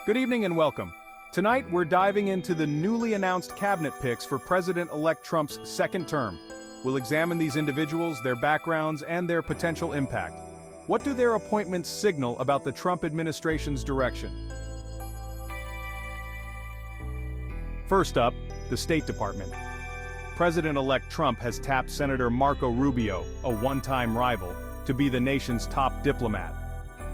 Good evening and welcome. Tonight we're diving into the newly announced cabinet picks for President-elect Trump's second term. We'll examine these individuals, their backgrounds, and their potential impact. What do their appointments signal about the Trump administration's direction? First up, the State Department. President-elect Trump has tapped Senator Marco Rubio, a one-time rival, to be the nation's top diplomat.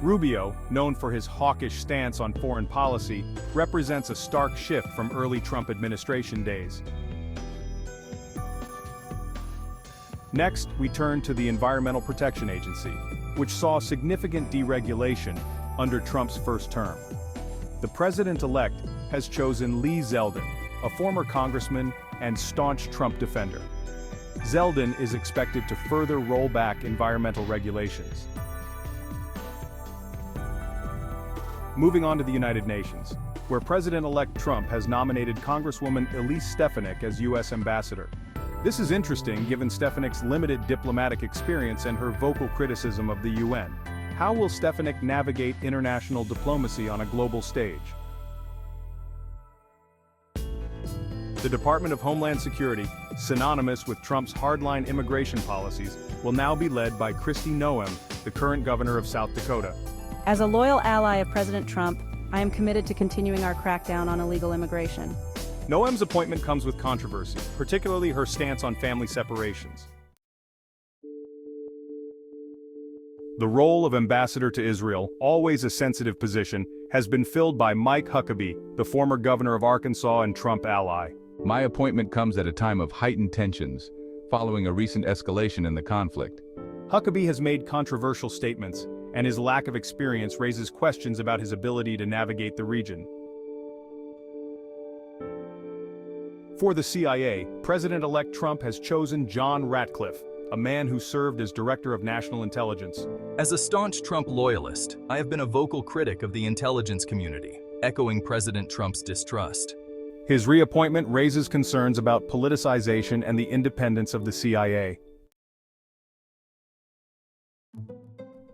Rubio, known for his hawkish stance on foreign policy, represents a stark shift from early Trump administration days. Next, we turn to the Environmental Protection Agency, which saw significant deregulation under Trump's first term. The president-elect has chosen Lee Zeldin, a former congressman and staunch Trump defender. Zeldin is expected to further roll back environmental regulations. Moving on to the United Nations, where President-elect Trump has nominated Congresswoman Elise Stefanik as U.S. ambassador. This is interesting given Stefanik's limited diplomatic experience and her vocal criticism of the UN. How will Stefanik navigate international diplomacy on a global stage? The Department of Homeland Security, synonymous with Trump's hardline immigration policies, will now be led by Kristi Noem, the current governor of South Dakota. As a loyal ally of President Trump, I am committed to continuing our crackdown on illegal immigration. Noem's appointment comes with controversy, particularly her stance on family separations. The role of ambassador to Israel, always a sensitive position, has been filled by Mike Huckabee, the former governor of Arkansas and Trump ally. My appointment comes at a time of heightened tensions, following a recent escalation in the conflict. Huckabee has made controversial statements, and his lack of experience raises questions about his ability to navigate the region. For the CIA, President-elect Trump has chosen John Ratcliffe, a man who served as Director of National Intelligence. As a staunch Trump loyalist, I have been a vocal critic of the intelligence community, echoing President Trump's distrust. His reappointment raises concerns about politicization and the independence of the CIA.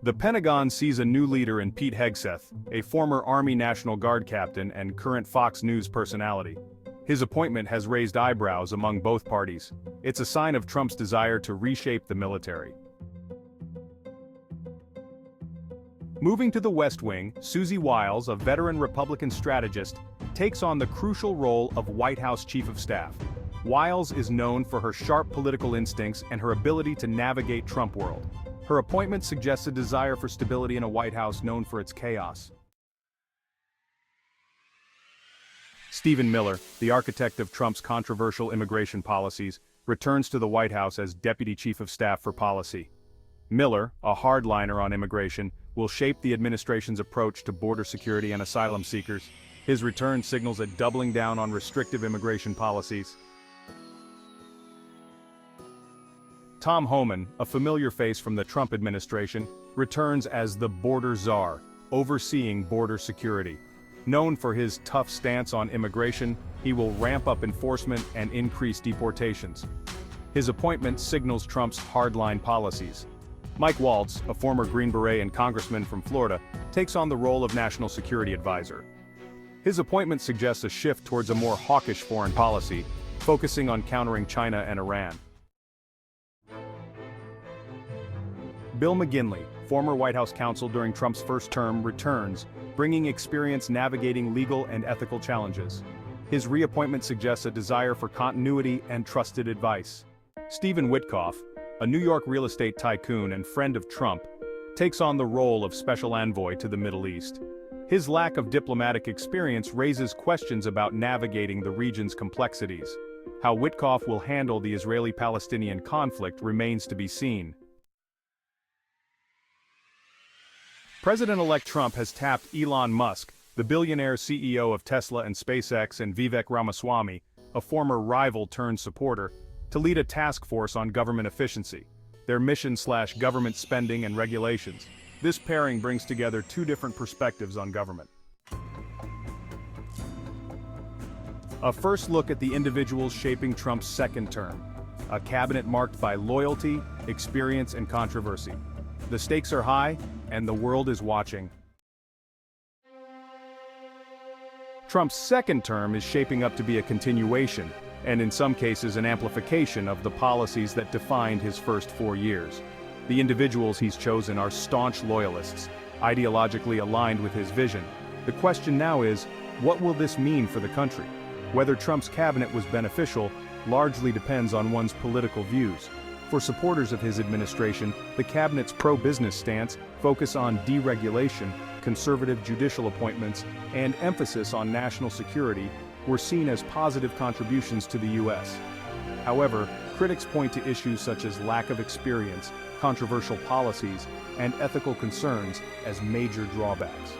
The Pentagon sees a new leader in Pete Hegseth, a former Army National Guard captain and current Fox News personality. His appointment has raised eyebrows among both parties. It's a sign of Trump's desire to reshape the military. Moving to the West Wing, Susie Wiles, a veteran Republican strategist, takes on the crucial role of White House Chief of Staff. Wiles is known for her sharp political instincts and her ability to navigate Trump world. Her appointment suggests a desire for stability in a White House known for its chaos. Stephen Miller, the architect of Trump's controversial immigration policies, returns to the White House as Deputy Chief of Staff for Policy. Miller, a hardliner on immigration, will shape the administration's approach to border security and asylum seekers. His return signals a doubling down on restrictive immigration policies. Tom Homan, a familiar face from the Trump administration, returns as the Border Czar, overseeing border security. Known for his tough stance on immigration, he will ramp up enforcement and increase deportations. His appointment signals Trump's hardline policies. Mike Waltz, a former Green Beret and congressman from Florida, takes on the role of National Security Advisor. His appointment suggests a shift towards a more hawkish foreign policy, focusing on countering China and Iran. Bill McGinley, former White House counsel during Trump's first term, returns, bringing experience navigating legal and ethical challenges. His reappointment suggests a desire for continuity and trusted advice. Stephen Witkoff, a New York real estate tycoon and friend of Trump, takes on the role of special envoy to the Middle East. His lack of diplomatic experience raises questions about navigating the region's complexities. How Witkoff will handle the Israeli-Palestinian conflict remains to be seen. President-elect Trump has tapped Elon Musk, the billionaire CEO of Tesla and SpaceX, and Vivek Ramaswamy, a former rival turned supporter, to lead a task force on government efficiency, their mission/government spending and regulations. This pairing brings together two different perspectives on government. A first look at the individuals shaping Trump's second term. A cabinet marked by loyalty, experience, and controversy. The stakes are high, and the world is watching. Trump's second term is shaping up to be a continuation, and in some cases an amplification of the policies that defined his first 4 years. The individuals he's chosen are staunch loyalists, ideologically aligned with his vision. The question now is, what will this mean for the country? Whether Trump's cabinet was beneficial largely depends on one's political views. For supporters of his administration, the cabinet's pro-business stance, focus on deregulation, conservative judicial appointments, and emphasis on national security were seen as positive contributions to the U.S. However, critics point to issues such as lack of experience, controversial policies, and ethical concerns as major drawbacks.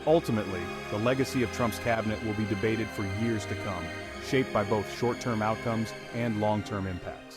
Ultimately, the legacy of Trump's cabinet will be debated for years to come, shaped by both short-term outcomes and long-term impacts.